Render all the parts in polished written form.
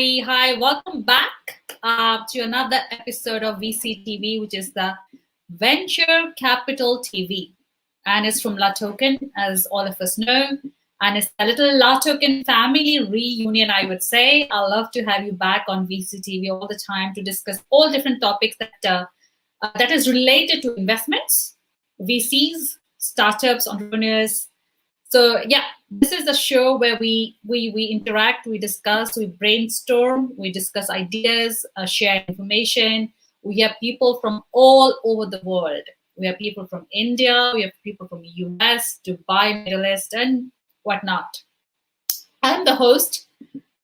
everybody. Hi, welcome back to another episode of VCTV, which is the Venture Capital TV. And it's from La Token, as all of us know. And it's a little La Token family reunion, I would say. I love to have you back on VCTV all the time to discuss all different topics that is related to investments, VCs, startups, entrepreneurs. So yeah, this is a show where we interact, we discuss, we brainstorm, we discuss ideas, share information. We have people from all over the world. We have people from India, we have people from US, Dubai, Middle East, and whatnot. I'm the host.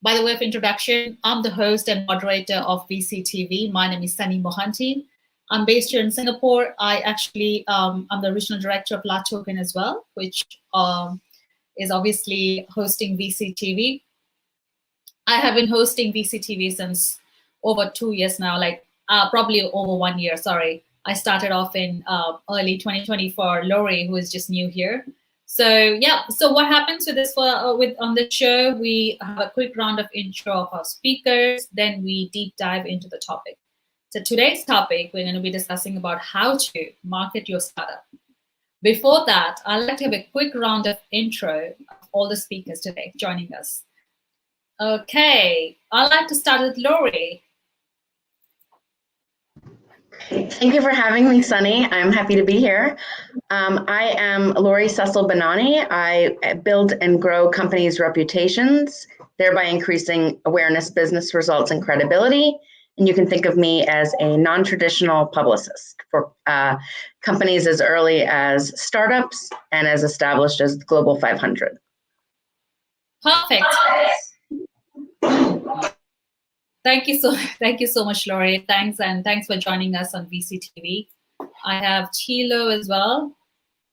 By the way of introduction, I'm the host and moderator of VCTV. My name is Sunny Mohanty. I'm based here in Singapore. I actually, I'm the regional director of La Token as well, which is obviously hosting VCTV. I have been hosting VCTV since over 2 years now, probably over 1 year, sorry. I started off in early 2024, Lori, who is just new here. So yeah, so what happens with this on the show, we have a quick round of intro of our speakers, then we deep dive into the topic. So today's topic, we're going to be discussing about how to market your startup. Before that, I'd like to have a quick round of intro of all the speakers today joining us. Okay, I'd like to start with Lori. Thank you for having me, Sunny. I'm happy to be here. I am Lori Cecil Benani. I build and grow companies' reputations, thereby increasing awareness, business results, and credibility. And you can think of me as a non-traditional publicist for companies as early as startups and as established as the Global 500. Perfect. Thank you so much, Lori. Thanks for joining us on VCTV. I have Tilo as well.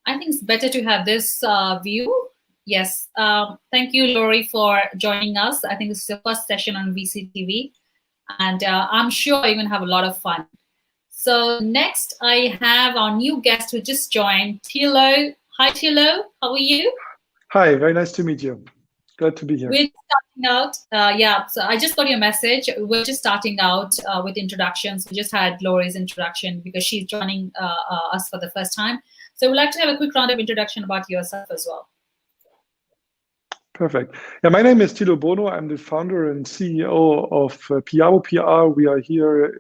I think it's better to have this view. Yes. Thank you, Lori, for joining us. I think this is the first session on VCTV. And I'm sure you're going to have a lot of fun. So next, I have our new guest who just joined, Tilo. Hi, Tilo. How are you? Hi, very nice to meet you. Glad to be here. We're starting out. Yeah, so I just got your message. We're just starting out with introductions. We just had Lori's introduction because she's joining us for the first time. So we'd like to have a quick round of introduction about yourself as well. Perfect. Yeah, my name is Tilo Bono. I'm the founder and CEO of Piabo PR. We are here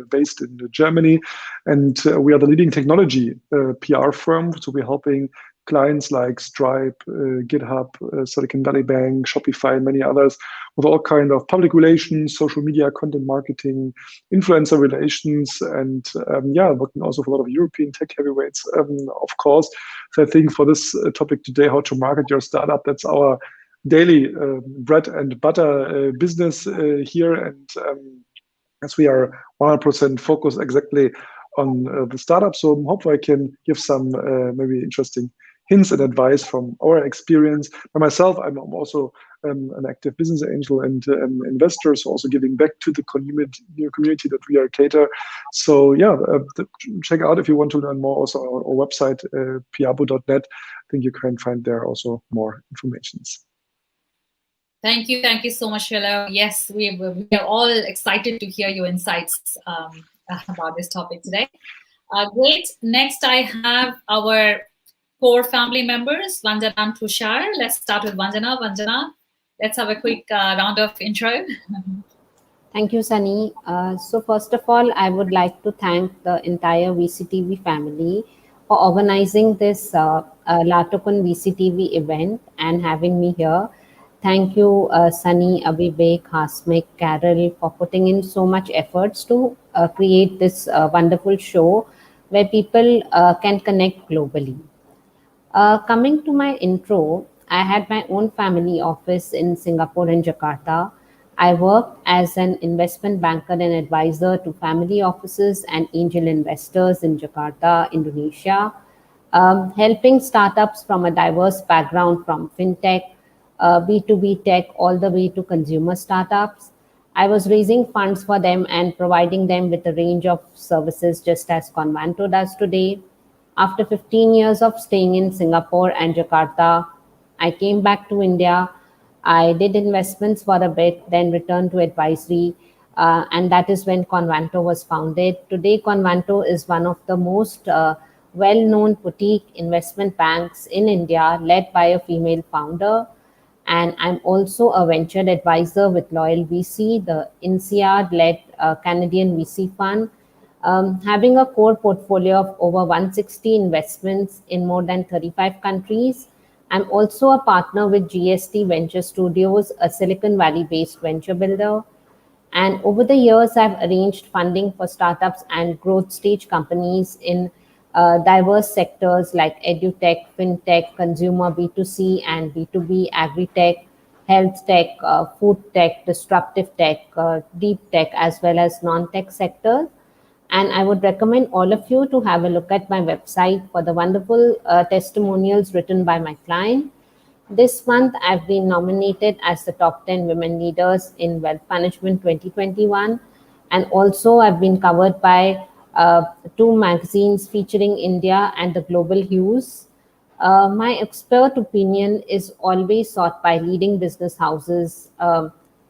based in Germany, and we are the leading technology PR firm. So we're helping clients like Stripe, GitHub, Silicon Valley Bank, Shopify, and many others with all kind of public relations, social media, content marketing, influencer relations, and working also for a lot of European tech heavyweights, of course. So I think for this topic today, how to market your startup, that's our daily bread and butter business here. And as we are 100% focused exactly on the startup, so hopefully I can give some maybe interesting hints and advice from our experience. By myself, I'm also an active business angel and investor, so also giving back to the community that we are cater. So yeah, check out if you want to learn more also on our website, piabo.net. I think you can find there also more information. Thank you so much, Tilo. Yes, we are all excited to hear your insights about this topic today. Great. Next, I have our core family members, Vandana and Tushar. Let's start with Vandana. Vandana, let's have a quick round of intro. Thank you, Sunny. So first of all, I would like to thank the entire VCTV family for organizing this La Token VCTV event and having me here. Thank you, Sunny, Abhibek, Hasmik, Carol, for putting in so much efforts to create this wonderful show where people can connect globally. Coming to my intro, I had my own family office in Singapore and Jakarta. I worked as an investment banker and advisor to family offices and angel investors in Jakarta, Indonesia, helping startups from a diverse background from fintech, B2B tech, all the way to consumer startups. I was raising funds for them and providing them with a range of services just as Convanto does today. After 15 years of staying in Singapore and Jakarta, I came back to India I did investments for a bit, then returned to advisory, and that is when Convanto was founded. Today, Convanto is one of the most well-known boutique investment banks in India, led by a female founder. And I'm also a venture advisor with Loyal VC, the INSEAD-led Canadian VC fund, having a core portfolio of over 160 investments in more than 35 countries. I'm also a partner with GST Venture Studios, a Silicon Valley based venture builder. And over the years, I've arranged funding for startups and growth stage companies in diverse sectors like edutech, fintech, consumer B2C and B2B, agri-tech, health tech, food tech, disruptive tech, deep tech, as well as non-tech sectors. And I would recommend all of you to have a look at my website for the wonderful testimonials written by my client. This month, I've been nominated as the top 10 women leaders in Wealth Management 2021. And also, I've been covered by two magazines featuring India and the global hues. My expert opinion is always sought by leading business houses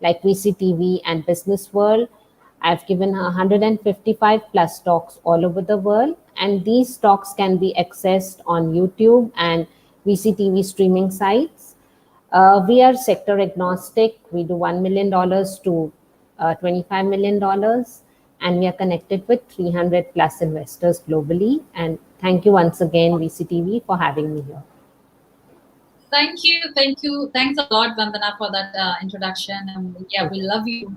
like VCTV and Business World. I've given 155 plus talks all over the world, and these talks can be accessed on YouTube and VCTV streaming sites. We are sector agnostic. We do $1 million to $25 million, and we are connected with 300 plus investors globally. And thank you once again, VCTV, for having me here. Thank you. Thanks a lot, Vandana, for that introduction. Yeah, we love you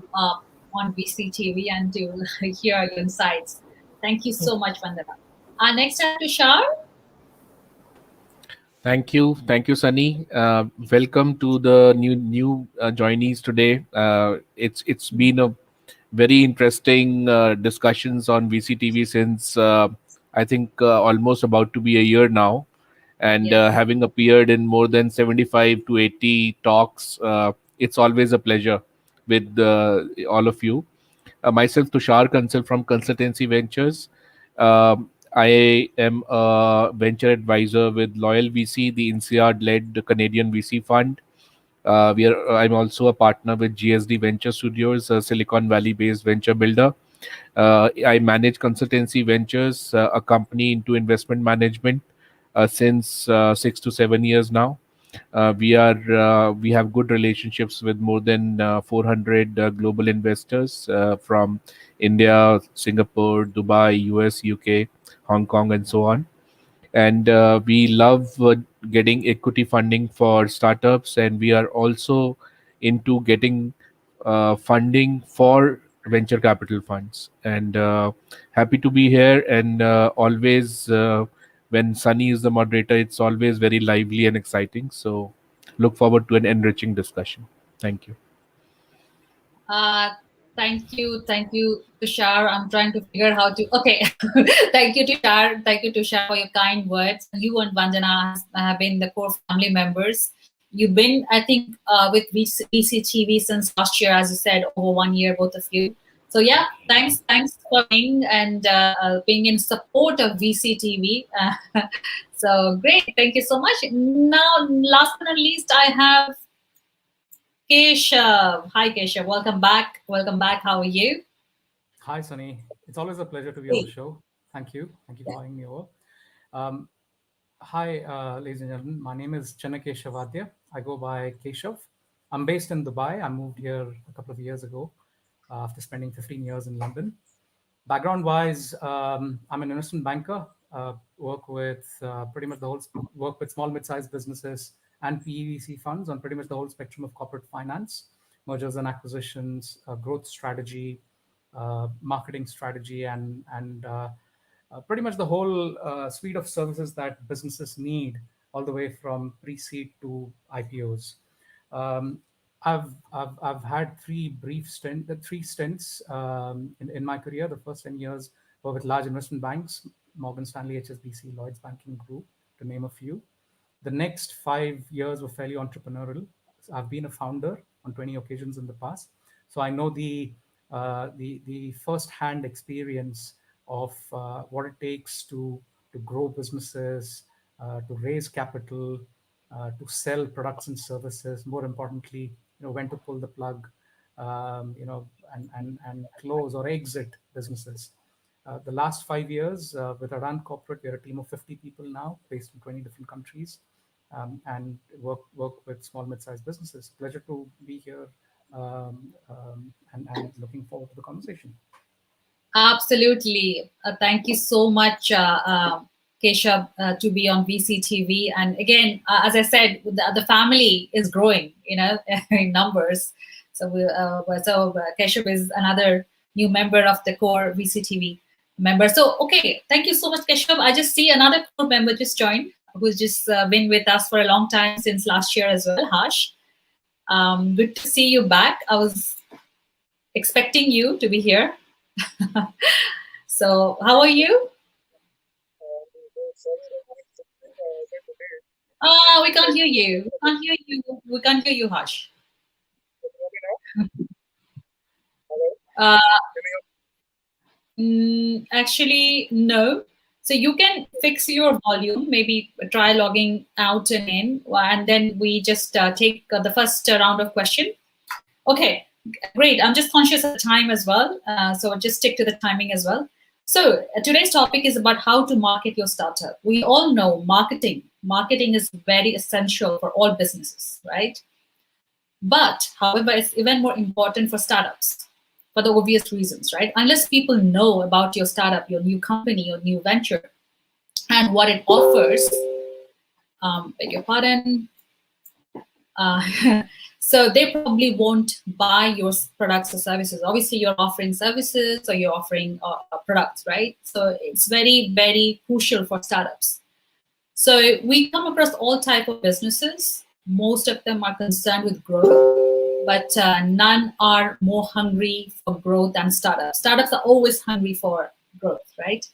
on VCTV and to hear your insights. Thank you so much, Vandana. Next up, Tushar. Thank you, Sunny. Welcome to the new joinees today. It's been a very interesting discussions on VCTV since I think almost about to be a year now, and Yes. having appeared in more than 75 to 80 talks, it's always a pleasure with all of you. Myself, Tushar Kansal from Kansaltancy Ventures. I am a venture advisor with Loyal VC, the INSEAD-led Canadian VC fund. I'm also a partner with GSD Venture Studios, a Silicon Valley-based venture builder. I manage Consultancy Ventures, a company into investment management since 6 to 7 years now. We have good relationships with more than 400 global investors from India, Singapore, Dubai, US, UK, Hong Kong, and so on. And we love getting equity funding for startups, and we are also into getting funding for venture capital funds. And happy to be here. And always, when Sunny is the moderator, it's always very lively and exciting. So look forward to an enriching discussion. Thank you. Thank you, Tushar. I'm trying to figure how to. Okay, thank you, Tushar, for your kind words. You and Vandana have been the core family members. You've been, I think, with VCTV since last year, as you said, over 1 year, both of you. So yeah, thanks for being and being in support of VCTV. So great, thank you so much. Now, last but not least, I have Keshav. Hi, Keshav. Welcome back. How are you? Hi, Sunny. It's always a pleasure to be on the show. Thank you. Thank you for having me over. Hi, ladies and gentlemen. My name is Keshav. I go by Keshav. I'm based in Dubai. I moved here a couple of years ago after spending 15 years in London. Background-wise, I'm an investment banker. Work with work with small, mid-sized businesses and PEVC funds on pretty much the whole spectrum of corporate finance, mergers and acquisitions, growth strategy, marketing strategy, and pretty much the whole suite of services that businesses need, all the way from pre-seed to IPOs. I've had three stints in my career. The first 10 years were with large investment banks, Morgan Stanley, HSBC, Lloyds Banking Group, to name a few. The next 5 years were fairly entrepreneurial. I've been a founder on 20 occasions in the past, so I know the first-hand experience of what it takes to grow businesses, to raise capital, to sell products and services. More importantly, when to pull the plug, and close or exit businesses. The last 5 years with Aran Corporate, we're a team of 50 people now, based in 20 different countries, and work with small, mid-sized businesses. Pleasure to be here, and looking forward to the conversation. Absolutely. Thank you so much, Keshav, to be on VCTV. And again, as I said, the family is growing, in numbers. So Keshav is another new member of the core VCTV member. So, okay, thank you so much, Keshav. I just see another core member just joined, who's just been with us for a long time, since last year as well, Harsh. Good to see you back. I was expecting you to be here. So, how are you? Oh, we can't hear you. We can't hear you. We can't hear you, Harsh. Actually, no. So you can fix your volume, maybe try logging out and in, and then we just take the first round of question. Okay, great. I'm just conscious of the time as well. So just stick to the timing as well. So today's topic is about how to market your startup. We all know marketing. Marketing is very essential for all businesses, right? But however, it's even more important for startups, for the obvious reasons, right? Unless people know about your startup, your new company, your new venture, and what it offers, beg your pardon, so they probably won't buy your products or services. Obviously, you're offering services or you're offering products, right? So it's very, very crucial for startups. So we come across all type of businesses. Most of them are concerned with growth, but none are more hungry for growth than startups. Startups are always hungry for growth, right?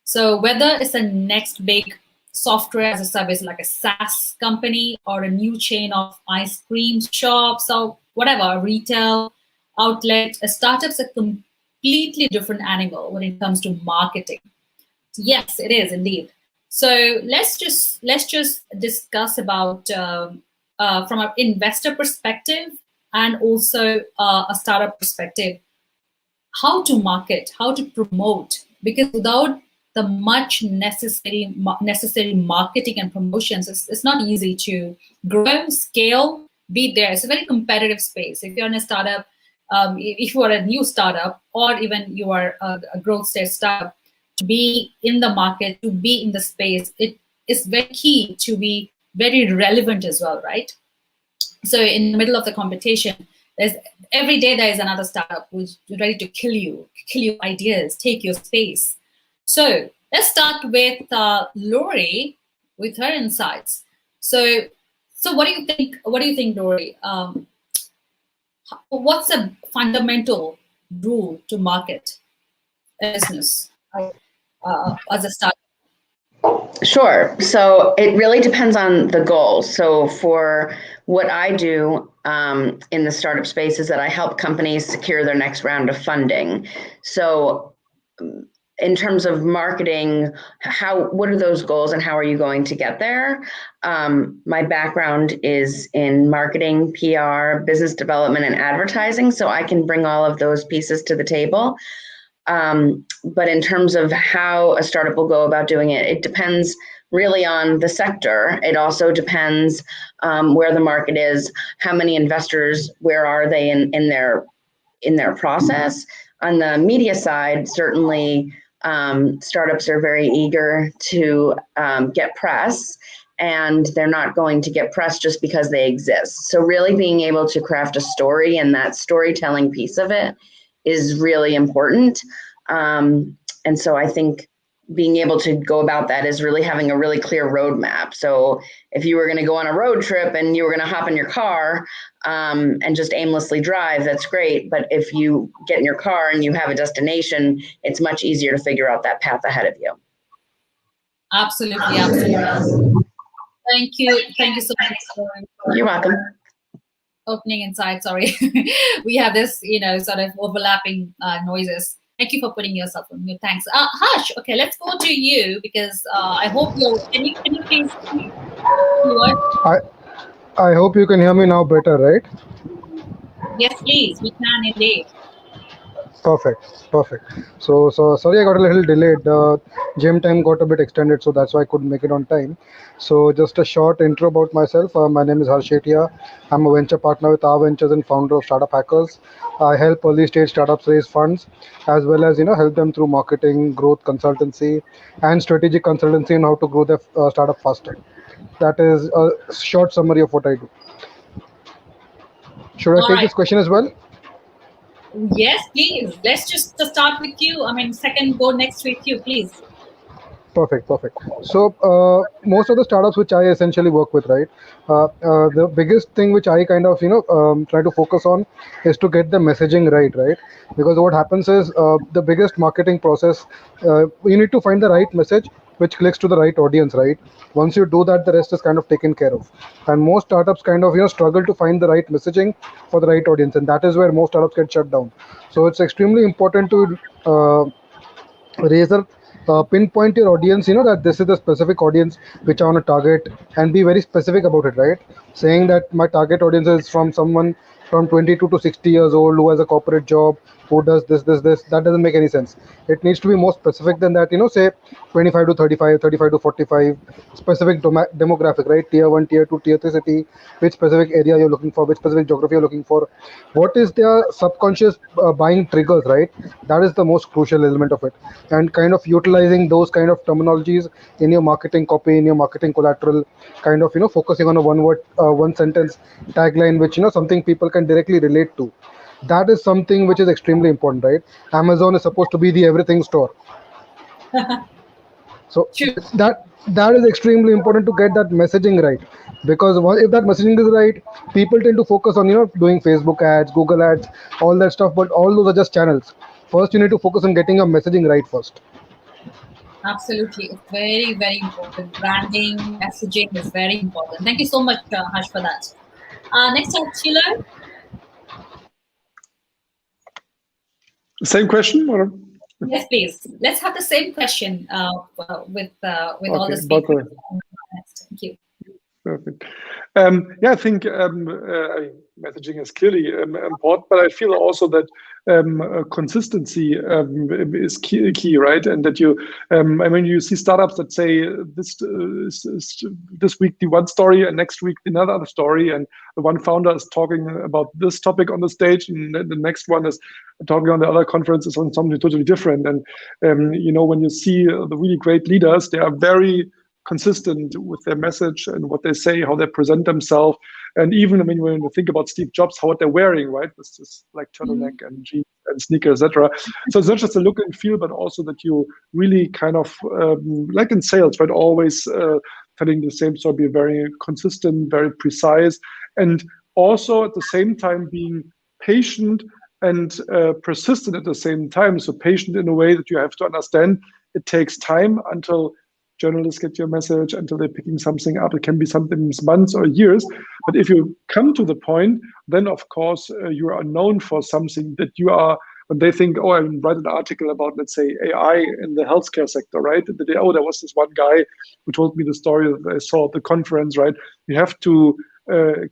So whether it's a next big software as a service like a SaaS company or a new chain of ice cream shops or whatever, retail outlet, a startup's a completely different animal when it comes to marketing. Yes, it is indeed. So let's just discuss about from an investor perspective and also a startup perspective, how to market, how to promote, because without the much necessary marketing and promotions, it's not easy to grow, scale, be there. It's a very competitive space. If you're in a startup, if you are a new startup, or even you are a growth stage startup, to be in the market, to be in the space, it is very key to be very relevant as well, right? So in the middle of the competition, every day there is another startup who's ready to kill you ideas, take your space. So let's start with Lori with her insights. So what do you think? What do you think, Lori? What's a fundamental rule to market a business as a startup? Sure. So it really depends on the goal. So for what I do in the startup space is that I help companies secure their next round of funding. So in terms of marketing, what are those goals and how are you going to get there? My background is in marketing, PR, business development, and advertising. So I can bring all of those pieces to the table. But in terms of how a startup will go about doing it, it depends really on the sector. It also depends where the market is, how many investors, where are they in their process. On the media side, certainly startups are very eager to get press, and they're not going to get press just because they exist. So really being able to craft a story, and that storytelling piece of it is really important. And so I think being able to go about that is really having a really clear roadmap. So if you were going to go on a road trip and you were going to hop in your car and just aimlessly drive, that's great. But if you get in your car and you have a destination, it's much easier to figure out that path ahead of you. Absolutely, absolutely. Thank you so much. You're welcome. Opening inside, sorry. We have this, sort of overlapping noises. Thank you for putting yourself on mute. Thanks. Harsh, okay, let's go to you because I hope can you please What? I I hope you can hear me now better, right? Yes, please. We can indeed. Perfect. So sorry I got a little delayed. The gym time got a bit extended, so that's why I couldn't make it on time. So just a short intro about myself. My name is Harshetia. I'm a venture partner with our ventures and founder of Startup Hackers. I help early stage startups raise funds, as well as help them through marketing, growth consultancy, and strategic consultancy on how to grow their startup faster. That is a short summary of what I do. Should I All take right. this question as well? Yes, please. Let's just start with you. I mean, second, go next with you, please. Perfect. So most of the startups which I essentially work with, right? The biggest thing which I kind of try to focus on is to get the messaging right? Because what happens is the biggest marketing process, you need to find the right message which clicks to the right audience, right? Once you do that, the rest is kind of taken care of. And most startups kind of struggle to find the right messaging for the right audience, and that is where most startups get shut down. So it's extremely important to razor pinpoint your audience, that this is the specific audience which I want to target, and be very specific about it, right? Saying that my target audience is from someone from 22 to 60 years old who has a corporate job, who does this, that doesn't make any sense. It needs to be more specific than that, say 25 to 35, 35 to 45, specific demographic, right? Tier 1, tier 2, tier 3 city, which specific area you're looking for, which specific geography you're looking for, what is their subconscious buying triggers, right? That is the most crucial element of it. And kind of utilizing those kind of terminologies in your marketing copy, in your marketing collateral, kind of focusing on a one word, one sentence tagline, which something people can directly relate to. That is something which is extremely important, right? Amazon is supposed to be the everything store. So True. that is extremely important to get that messaging right, because if that messaging is right, people tend to focus on doing Facebook ads, Google ads, all that stuff, but all those are just channels. First you need to focus on getting your messaging right first. Absolutely. It's very, very important. Branding, messaging is very important. Thank you so much, Harsh, for that. Next up, Tilo. Same question, or? Yes, please. Let's have the same question with all the Okay, speakers. Thank you. Perfect. Yeah, I think messaging is clearly important, but I feel also that consistency is key, right? And that you, I mean, you see startups that say this week the one story and next week another story, and the one founder is talking about this topic on the stage, and the next one is talking on the other conferences on something totally different. And when you see the really great leaders, they are very consistent with their message and what they say, how they present themselves. And even, I mean, when you think about Steve Jobs, how what they're wearing, right? This is like turtleneck and jeans and sneakers, etc. So it's not just a look and feel, but also that you really kind of, like in sales, right? Always telling the same story, be very consistent, very precise, and also at the same time being patient and persistent at the same time. So patient in a way that you have to understand it takes time until journalists get your message, until they're picking something up. It can be sometimes months or years. But if you come to the point, then of course you are known for something that you are. When they think, oh, I write an article about, let's say, AI in the healthcare sector, right? Oh, there was this one guy who told me the story that I saw at the conference, right? You have to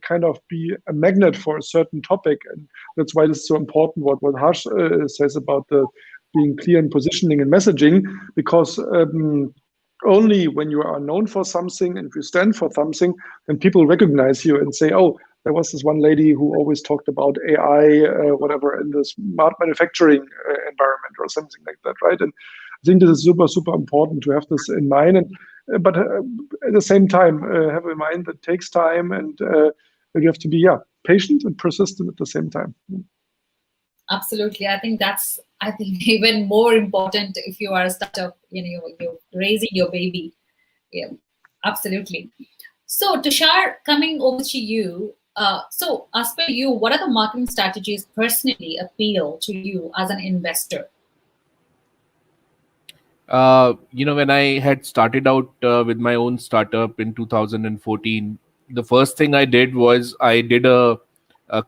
kind of be a magnet for a certain topic, and that's why this is so important. What Harsh says about the being clear in positioning and messaging, because only when you are known for something and you stand for something, then people recognize you and say, oh, there was this one lady who always talked about AI, whatever, in the smart manufacturing environment or something like that, right? And I think this is super, super important to have this in mind. And but at the same time, have in mind that it takes time, and you have to be patient and persistent at the same time. Absolutely. I think that's even more important if you are a startup, you're raising your baby. Yeah, absolutely. So Tushar, coming over to you. So as per you, what are the marketing strategies personally appeal to you as an investor? When I had started out with my own startup in 2014, the first thing I did was I did a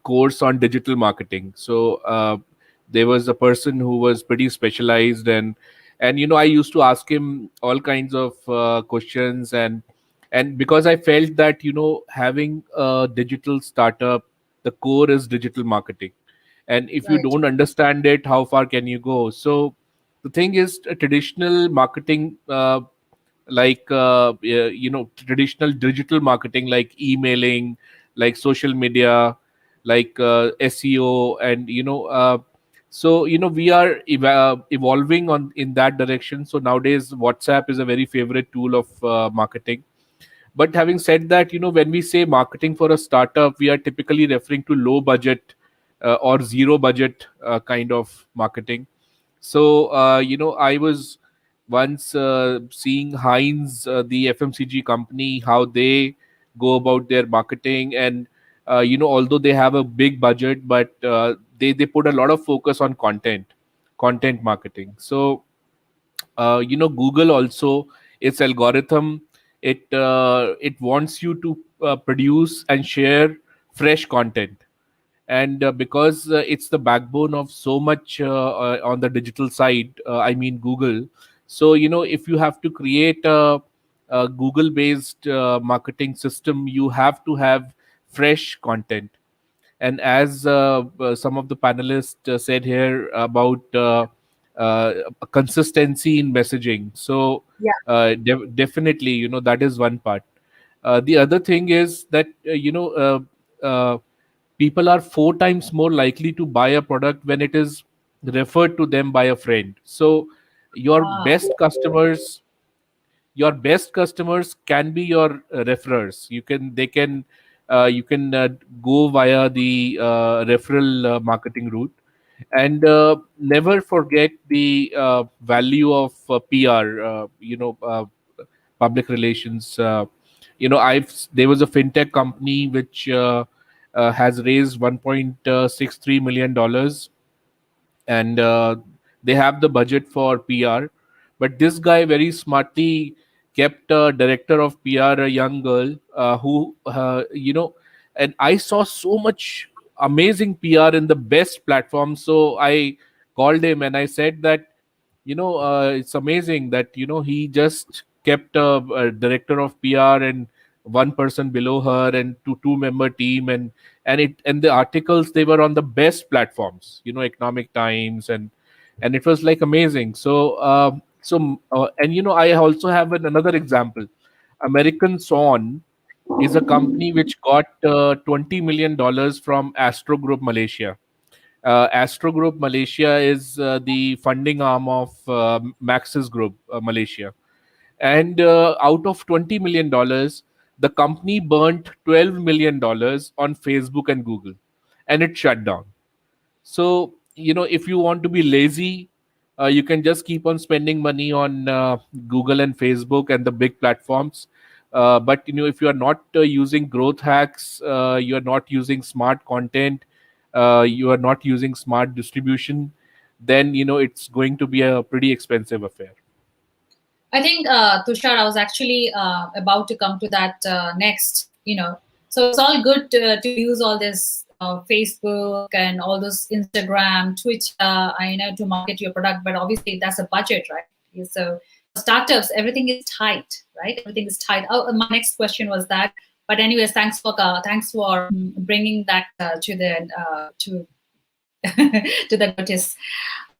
course on digital marketing. So there was a person who was pretty specialized, and I used to ask him all kinds of questions, and And because I felt that, having a digital startup, the core is digital marketing, and if you Right. don't understand it, how far can you go? So the thing is, traditional marketing, traditional digital marketing, like emailing, like social media, like SEO, and we are evolving on in that direction. So nowadays WhatsApp is a very favorite tool of marketing. But having said that, when we say marketing for a startup, we are typically referring to low budget or zero budget kind of marketing. So, I was once seeing Heinz, the FMCG company, how they go about their marketing. And, although they have a big budget, but they put a lot of focus on content marketing. So, Google also, its algorithm, it wants you to produce and share fresh content. And because it's the backbone of so much on the digital side, I mean Google. So, if you have to create a Google based marketing system, you have to have fresh content. And as some of the panelists said here about consistency in messaging, so Yeah. definitely, that is one part. The other thing is that people are 4 times more likely to buy a product when it is referred to them by a friend. So your Ah, best customers can be your referrers. You can go via the referral marketing route. And never forget the value of PR, public relations. I've there was a fintech company which has raised $1.63 million, and they have the budget for PR. But this guy very smartly kept a director of PR, a young girl, and I saw so much amazing PR in the best platform. So I called him and I said that, it's amazing that, he just kept a director of PR and one person below her and two-member team, and the articles, they were on the best platforms, Economic Times, and it was like amazing. And I also have another example. American Swan is a company which got $20 million from Astro Group Malaysia. Astro Group Malaysia is the funding arm of Maxis Group Malaysia. And out of $20 million, the company burnt $12 million on Facebook and Google, and it shut down. So, if you want to be lazy, you can just keep on spending money on Google and Facebook and the big platforms. But, if you are not using growth hacks, you are not using smart content, you are not using smart distribution, then, it's going to be a pretty expensive affair. I think, Tushar, I was actually about to come to that next. So it's all good to use all this Facebook and all those Instagram, Twitter, to market your product, but obviously that's a budget, right? So for startups, everything is tight, right? Everything is tight. Oh, my next question was that. But anyways, thanks for bringing that to to the notice.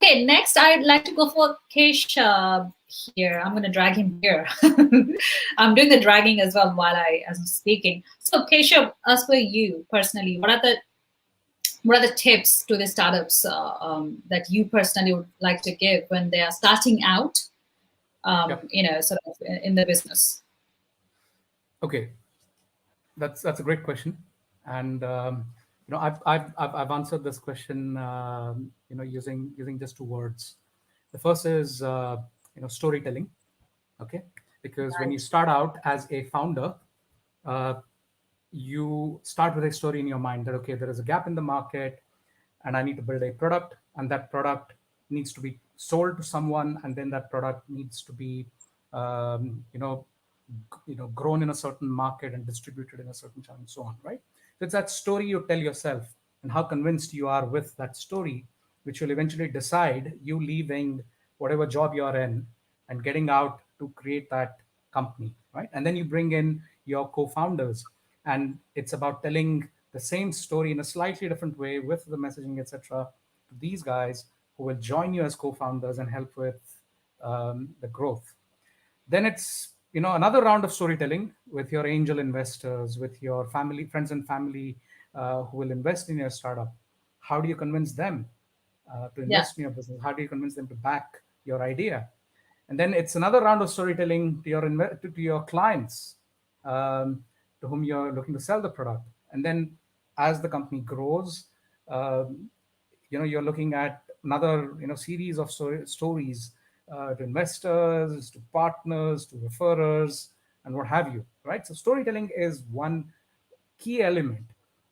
Okay, next I'd like to go for Keshav here. I'm going to drag him here. I'm doing the dragging as well as I'm speaking. So Keshav, as for you personally, what are the tips to the startups that you personally would like to give when they are starting out, sort of in the business? Okay, that's a great question, and I've answered this question using just two words. The first is storytelling. Okay, because when you start out as a founder, you start with a story in your mind that, okay, there is a gap in the market and I need to build a product, and that product needs to be sold to someone, and then that product needs to be grown in a certain market and distributed in a certain channel, and so on, right? So it's that story you tell yourself and how convinced you are with that story, which will eventually decide you leaving whatever job you're in and getting out to create that company, right? And then you bring in your co-founders, and it's about telling the same story in a slightly different way with the messaging, etc., to these guys who will join you as co-founders and help with the growth. Then it's another round of storytelling with your angel investors, with your family, friends and family who will invest in your startup. How do you convince them to invest in your business? How do you convince them to back your idea? And then it's another round of storytelling to your clients, to whom you're looking to sell the product. And then as the company grows, you're looking at another series of stories to investors, to partners, to referrers, and what have you, right? So storytelling is one key element.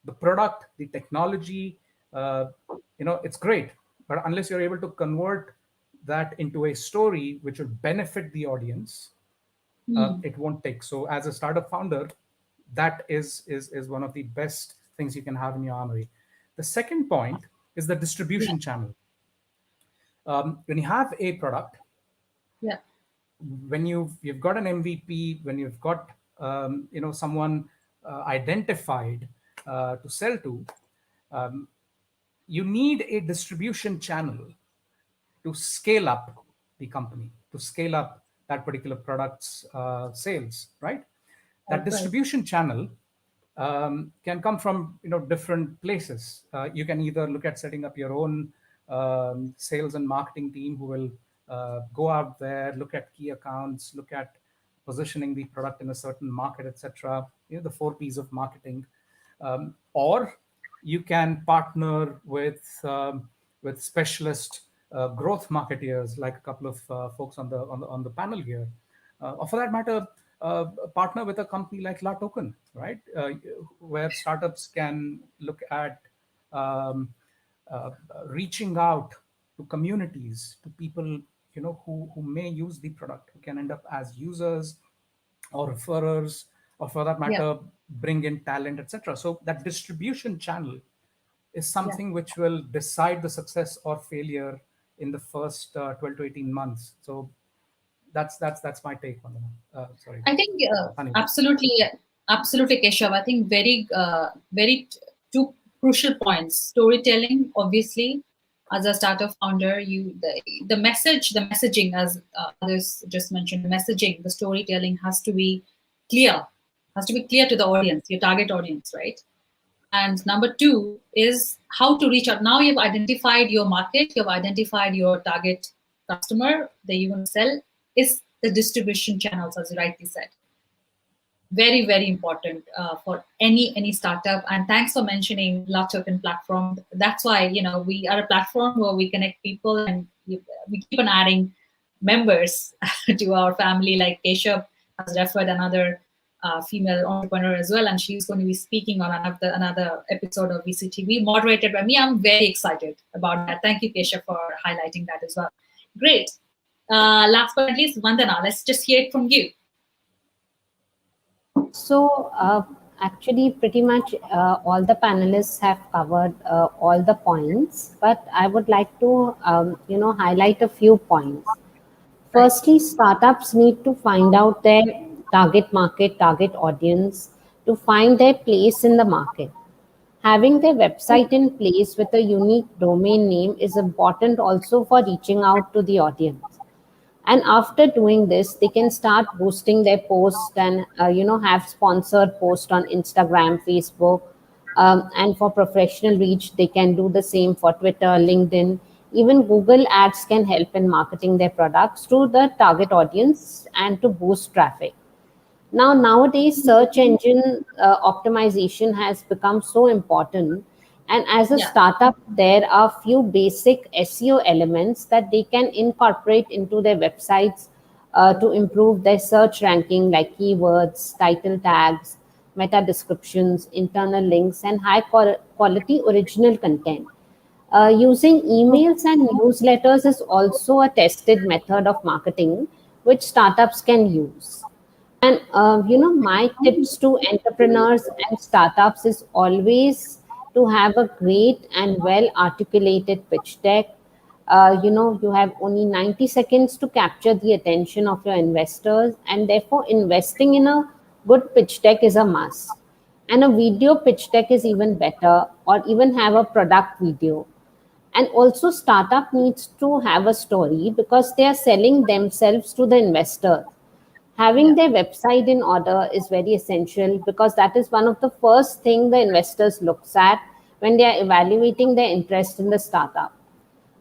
The product, the technology, it's great, but unless you're able to convert that into a story which will benefit the audience, it won't take. So as a startup founder, that is one of the best things you can have in your armory. The second point is the distribution channel. When you have a product, when you've got an MVP, when you've got someone identified to sell to, you need a distribution channel to scale up the company, to scale up that particular product's sales, right? That distribution channel can come from different places. You can either look at setting up your own sales and marketing team who will go out there, look at key accounts, look at positioning the product in a certain market, etc. The 4 P's of marketing, or you can partner with specialist growth marketeers, like a couple of folks on the panel here, or for that matter, partner with a company like La Token, right? Where startups can look at reaching out to communities, to people who may use the product, who can end up as users or referrers, or for that matter, bring in talent, etc. So that distribution channel is something which will decide the success or failure in the first 12 to 18 months. So that's my take on that. Sorry. I think absolutely, Keshav. I think very two crucial points. Storytelling, obviously, as a startup founder, the messaging, as others just mentioned, the messaging, the storytelling has to be clear, to the audience, your target audience, right? And number 2 is how to reach out. Now you've identified your market, you've identified your target customer that you're going to sell, is the distribution channels, as you rightly said. Very, very important for any startup. And thanks for mentioning La Token platform. That's why, we are a platform where we connect people, and we keep on adding members to our family. Like Keshav has referred another female entrepreneur as well, and she's going to be speaking on another episode of VCTV, moderated by me. I'm very excited about that. Thank you, Keshav, for highlighting that as well. Great. Last but not least, Vandana, let's just hear it from you. So actually, pretty much all the panelists have covered all the points, but I would like to highlight a few points. Firstly, startups need to find out their target market, target audience, to find their place in the market. Having their website in place with a unique domain name is important also for reaching out to the audience. And after doing this, they can start boosting their posts and have sponsored posts on Instagram, Facebook, and for professional reach, they can do the same for Twitter, LinkedIn. Even Google Ads can help in marketing their products to the target audience and to boost traffic. Now, nowadays, search engine optimization has become so important. And as a startup, there are few basic SEO elements that they can incorporate into their websites to improve their search ranking, like keywords, title tags, meta descriptions, internal links, and high quality original content. Using emails and newsletters is also a tested method of marketing which startups can use. And my tips to entrepreneurs and startups is always to have a great and well articulated pitch deck, you have only 90 seconds to capture the attention of your investors, and therefore investing in a good pitch deck is a must. And a video pitch deck is even better, or even have a product video. And also startup needs to have a story because they are selling themselves to the investor. Having their website in order is very essential because that is one of the first thing the investors looks at when they are evaluating their interest in the startup.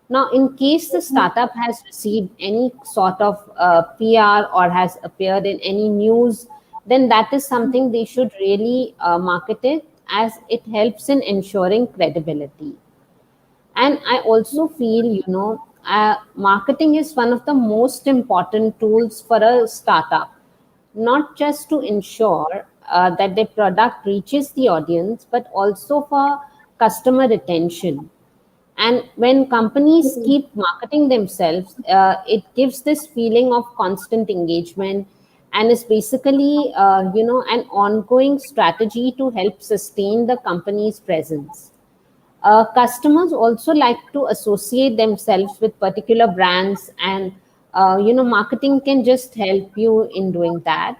Now, in case the startup has received any sort of PR or has appeared in any news, then that is something they should really market it, as it helps in ensuring credibility. And I also feel, marketing is one of the most important tools for a startup, not just to ensure that their product reaches the audience, but also for customer retention. And when companies keep marketing themselves, it gives this feeling of constant engagement, and is basically, an ongoing strategy to help sustain the company's presence. Customers also like to associate themselves with particular brands, and marketing can just help you in doing that.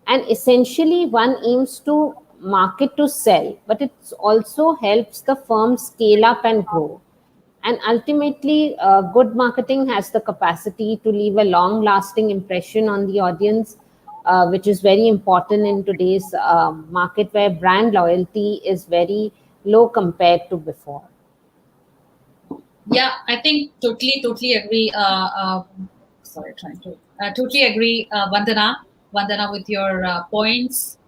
And essentially, one aims to market to sell, but it also helps the firm scale up and grow. And ultimately, good marketing has the capacity to leave a long lasting impression on the audience, which is very important in today's market where brand loyalty is very low compared to before. Yeah, I think totally agree. Totally agree, Vandana, with your points.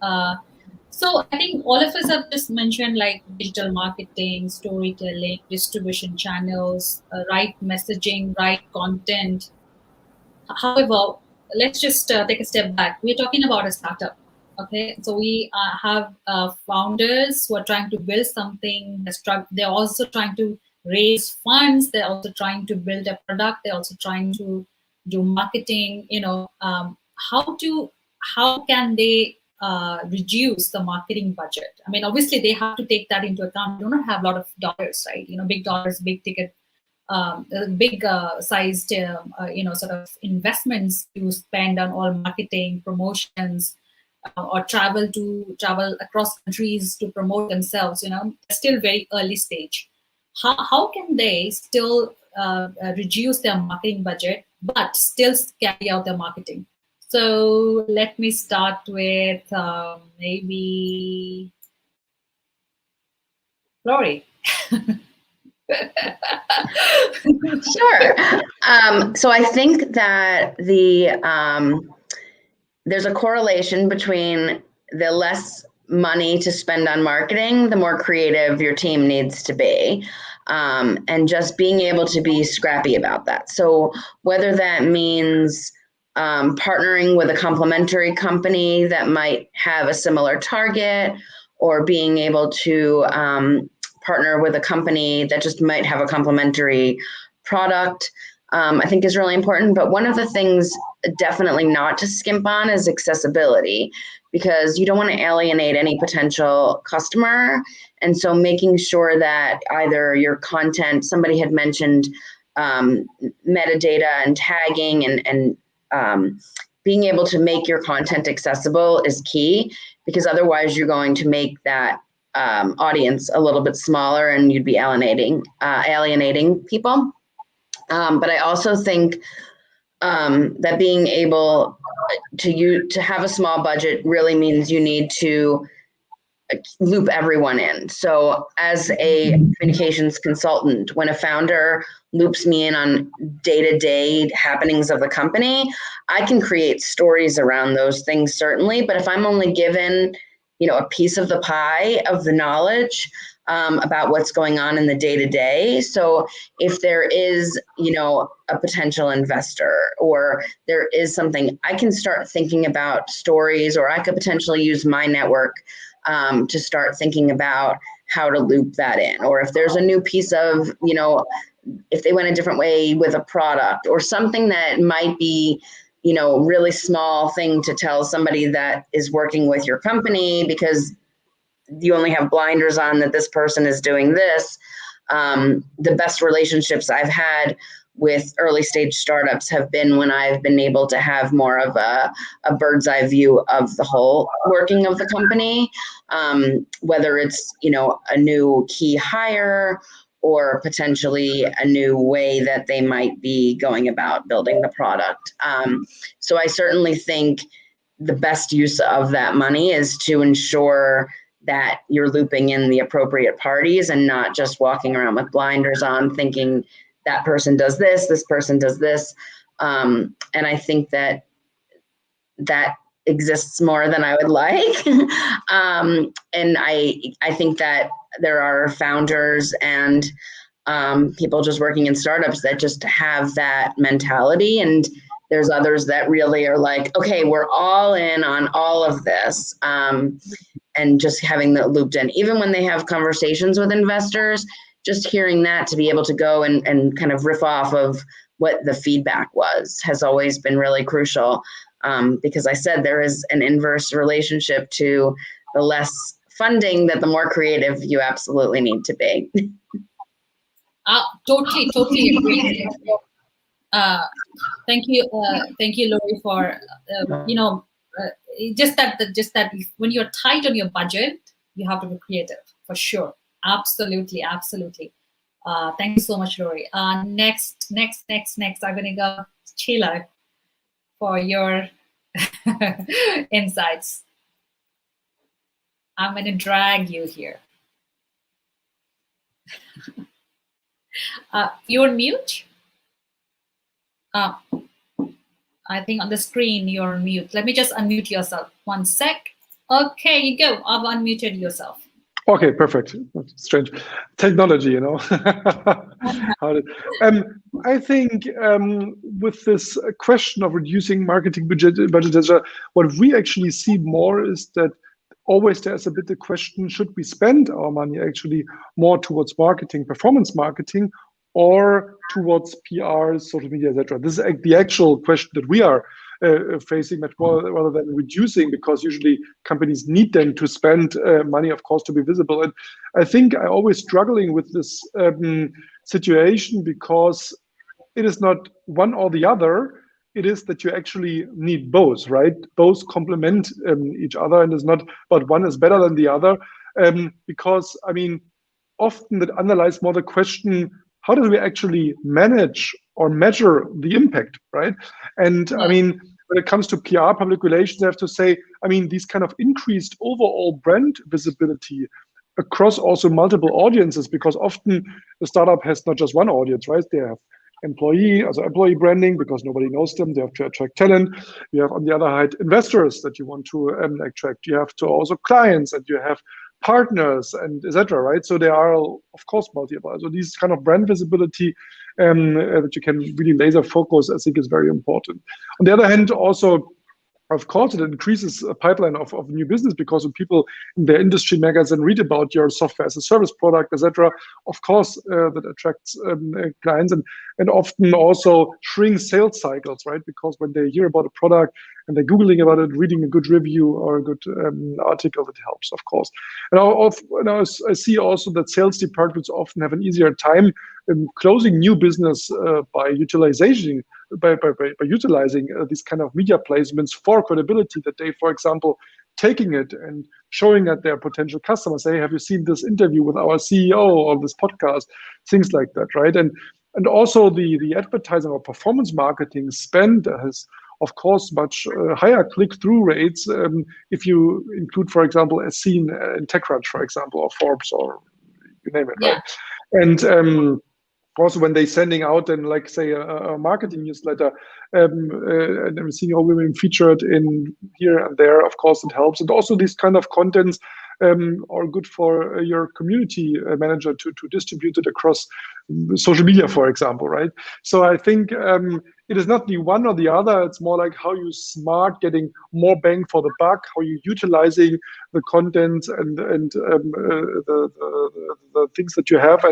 So I think all of us have just mentioned like digital marketing, storytelling, distribution channels, right messaging, right content. However, let's just take a step back. We're talking about a startup. Okay, so we have founders who are trying to build something. They're also trying to raise funds. They're also trying to build a product. They're also trying to do marketing. How can they reduce the marketing budget? I mean, obviously they have to take that into account. They don't have a lot of dollars, right? Big dollars, big ticket, big sized, sort of investments to spend on all marketing, promotions, or travel across countries to promote themselves. Still very early stage. How can they still reduce their marketing budget but still carry out their marketing? So let me start with maybe Lori. Sure. So I think that there's a correlation between the less money to spend on marketing, the more creative your team needs to be, and just being able to be scrappy about that. So whether that means partnering with a complementary company that might have a similar target, or being able to partner with a company that just might have a complementary product, I think is really important. But one of the things definitely not to skimp on is accessibility, because you don't want to alienate any potential customer. And so making sure that either your content, somebody had mentioned metadata and tagging, and being able to make your content accessible is key, because otherwise you're going to make that audience a little bit smaller and you'd be alienating people. But I also think that being able to have a small budget really means you need to loop everyone in. So as a communications consultant, when a founder loops me in on day-to-day happenings of the company, I can create stories around those things, certainly. But if I'm only given, a piece of the pie of the knowledge about what's going on in the day-to-day. So if there is, a potential investor, or there is something, I can start thinking about stories, or I could potentially use my network to start thinking about how to loop that in. Or if there's a new piece of, if they went a different way with a product, or something that might be, really small thing to tell somebody that is working with your company, because you only have blinders on that this person is doing this. The best relationships I've had with early stage startups have been when I've been able to have more of a bird's eye view of the whole working of the company, whether it's, a new key hire or potentially a new way that they might be going about building the product. So I certainly think the best use of that money is to ensure that you're looping in the appropriate parties and not just walking around with blinders on thinking that person does this person does this. And I think that exists more than I would like. And I think that there are founders and people just working in startups that just have that mentality. And there's others that really are like, okay, we're all in on all of this. And just having that looped in, even when they have conversations with investors, just hearing that to be able to go and kind of riff off of what the feedback was has always been really crucial. Because I said there is an inverse relationship to the less funding that the more creative you absolutely need to be. Totally agree. Thank you, Lori, for just that when you're tight on your budget, you have to be creative for sure. Absolutely. Thank you so much, Lori. Next, I'm gonna go Tilo for your insights. I'm gonna drag you here. You're on mute. I think on the screen you're on mute. Let me just unmute yourself. 1 sec. Okay, you go. I've unmuted yourself. Okay, perfect. Strange technology, I think with this question of reducing marketing budget, what we actually see more is that always there's a bit the question: should we spend our money actually more towards marketing, performance marketing, or towards PR, social media, etc.? This is the actual question that we are facing much more rather than reducing, because usually companies need them to spend money, of course, to be visible. And I think I always struggling with this situation, because it is not one or the other. It is that you actually need both, right? Both complement each other, and it's not, but one is better than the other. Because I mean, often that underlies more the question: how do we actually manage or measure the impact, right? And I mean, when it comes to PR, public relations, I have to say, I mean, these kind of increased overall brand visibility across also multiple audiences, because often the startup has not just one audience, right? They have employee branding, because nobody knows them. They have to attract talent. You have, on the other hand, investors that you want to attract. You have to also clients, and you have partners, and etc. Right? So there are, of course, multiple. So these kind of brand visibility that you can really laser focus, I think, is very important. On the other hand, also, of course, it increases a pipeline of new business, because when people in their industry magazine read about your software as a service product, etc., of course, that attracts clients, and often also shrinks sales cycles, right? Because when they hear about a product and they're Googling about it, reading a good review or a good article, that helps, of course. And I see also that sales departments often have an easier time in closing new business by utilizing these kind of media placements for credibility, that they, for example, taking it and showing at their potential customers, hey, have you seen this interview with our CEO or this podcast, things like that, right? And also the advertising or performance marketing spend has, of course, much higher click-through rates if you include, for example, as seen in TechCrunch, for example, or Forbes, or you name it, right? And also, when they're sending out, and like, say, a marketing newsletter, and I'm seeing all women featured in here and there, of course, it helps. And also, these kind of contents are good for your community manager to distribute it across social media, for example, right? So I think it is not the one or the other. It's more like how you smart getting more bang for the buck, how you utilizing the content and the things that you have.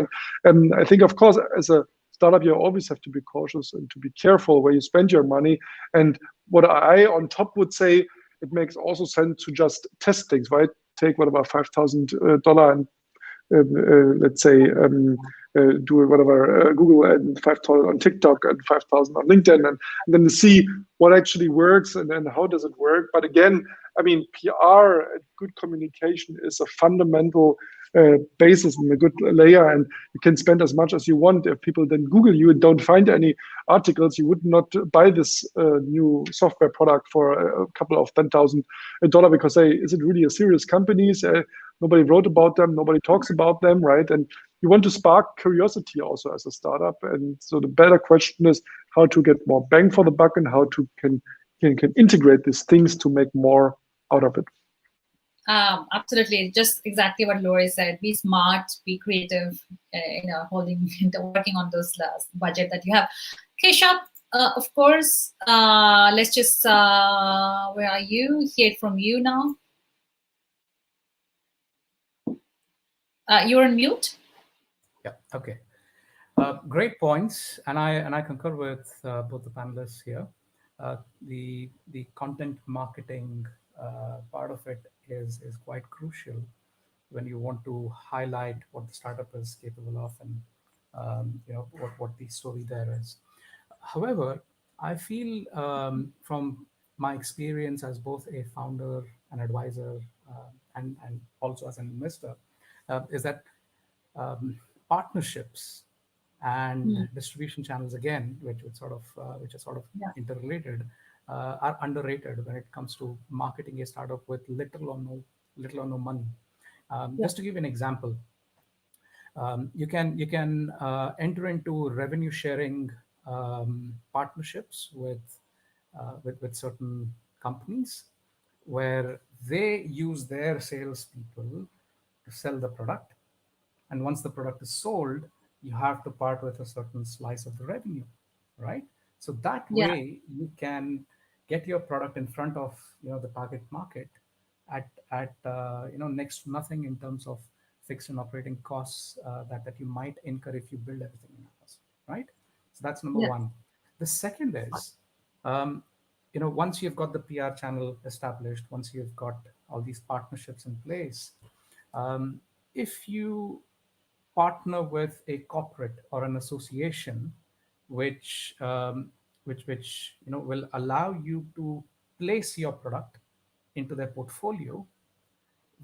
And I think, of course, as a startup, you always have to be cautious and to be careful where you spend your money. And what I, on top, would say, it makes also sense to just test things, right? Take whatever $5,000 and let's say do whatever Google and 5,000 on TikTok and 5,000 on LinkedIn, and then to see what actually works and then how does it work. But again, I mean, PR and good communication is a fundamental basis and a good layer, and you can spend as much as you want. If people then Google you and don't find any articles, you would not buy this new software product for a couple of $10,000 because say, is it really a serious company? Nobody wrote about them, nobody talks about them, right? And you want to spark curiosity also as a startup. And so the better question is how to get more bang for the buck and how to can integrate these things to make more out of it. Absolutely, just exactly what Lori said. Be smart, be creative. Working on those budget that you have. Keshav, of course. Let's just. Where are you? Hear it from you now. You're on mute. Yeah. Okay. Great points, and I concur with both the panelists here. The content marketing part of it is quite crucial when you want to highlight what the startup is capable of, and what the story there is. However, I feel from my experience as both a founder, an advisor, and also as an investor, is that partnerships and distribution channels, again, which are sort of interrelated, are underrated when it comes to marketing a startup with little or no money. Just to give you an example, you can enter into revenue sharing partnerships with certain companies where they use their salespeople to sell the product, and once the product is sold, you have to part with a certain slice of the revenue, right? So that way you can get your product in front of the target market at next to nothing in terms of fixed and operating costs that you might incur if you build everything in-house, right? So that's number one. The second is, once you've got the PR channel established, once you've got all these partnerships in place, if you partner with a corporate or an association which will allow you to place your product into their portfolio,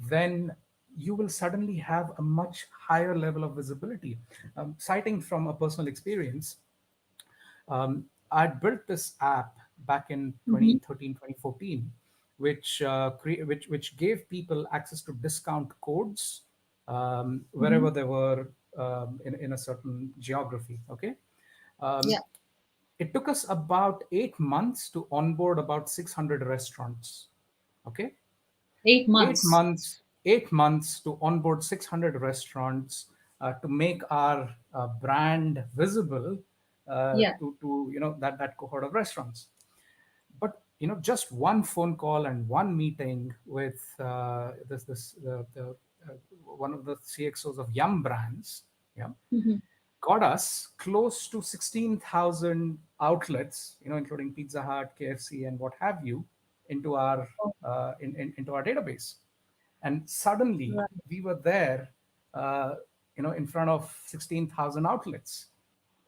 then you will suddenly have a much higher level of visibility. Citing from a personal experience, I built this app back in 2013, 2014, which gave people access to discount codes wherever they were in a certain geography. Okay. It took us about 8 months to onboard about 600 restaurants. Okay. 8 months. 8 months to onboard 600 restaurants to make our brand visible to that cohort of restaurants. But just one phone call and one meeting with one of the CXOs of Yum Brands, got us close to 16,000 outlets, including Pizza Hut, KFC, and what have you, into our into our database. And suddenly we were there, in front of 16,000 outlets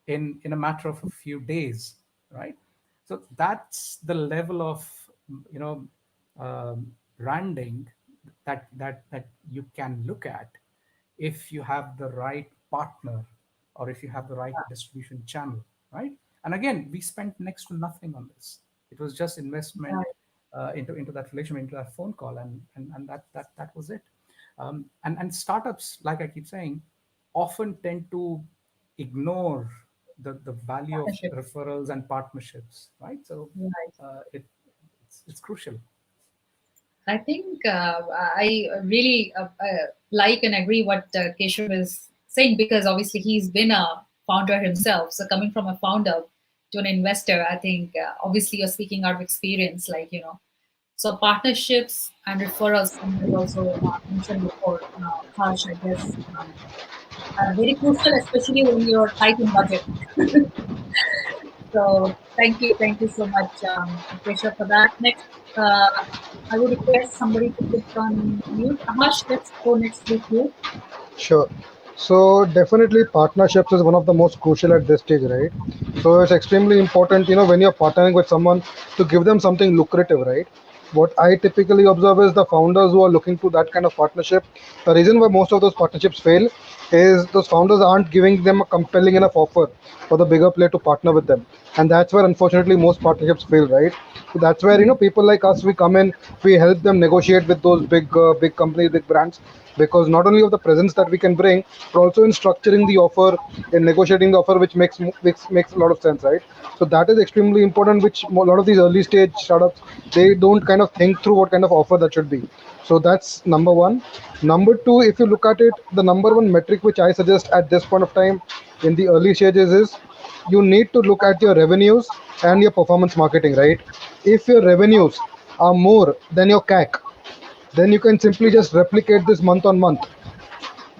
in a matter of a few days, right? So that's the level of branding that you can look at if you have the right partner or if you have the right distribution channel, right? And again, we spent next to nothing on this. It was just investment into that relationship, into that phone call, and that was it. And startups, like I keep saying, often tend to ignore the value of referrals and partnerships, right? So it's crucial. I think I really like and agree what Keshav is saying, because obviously he's been a founder himself. So coming from a founder to an investor, I think obviously you're speaking out of experience, So partnerships and referrals, and also mentioned before, Harsh, I guess, are very crucial, especially when you're tight in budget. So thank you so much, Keshav, for that. Next, I would request somebody to click on mute. Harsh, let's go next with you. Sure. So definitely partnerships is one of the most crucial at this stage, right? So it's extremely important, when you're partnering with someone to give them something lucrative, right? What I typically observe is the founders who are looking to that kind of partnership. The reason why most of those partnerships fail is those founders aren't giving them a compelling enough offer for the bigger player to partner with them, and that's where unfortunately most partnerships fail, right? So that's where people like us, we come in, we help them negotiate with those big companies, big brands, because not only of the presence that we can bring, but also in structuring the offer, in negotiating the offer, which makes a lot of sense, right? So that is extremely important, which a lot of these early stage startups, they don't kind of think through what kind of offer that should be. So that's number one. Number two, if you look at it, the number one metric which I suggest at this point of time in the early stages is you need to look at your revenues and your performance marketing, right? If your revenues are more than your CAC, then you can simply just replicate this month on month.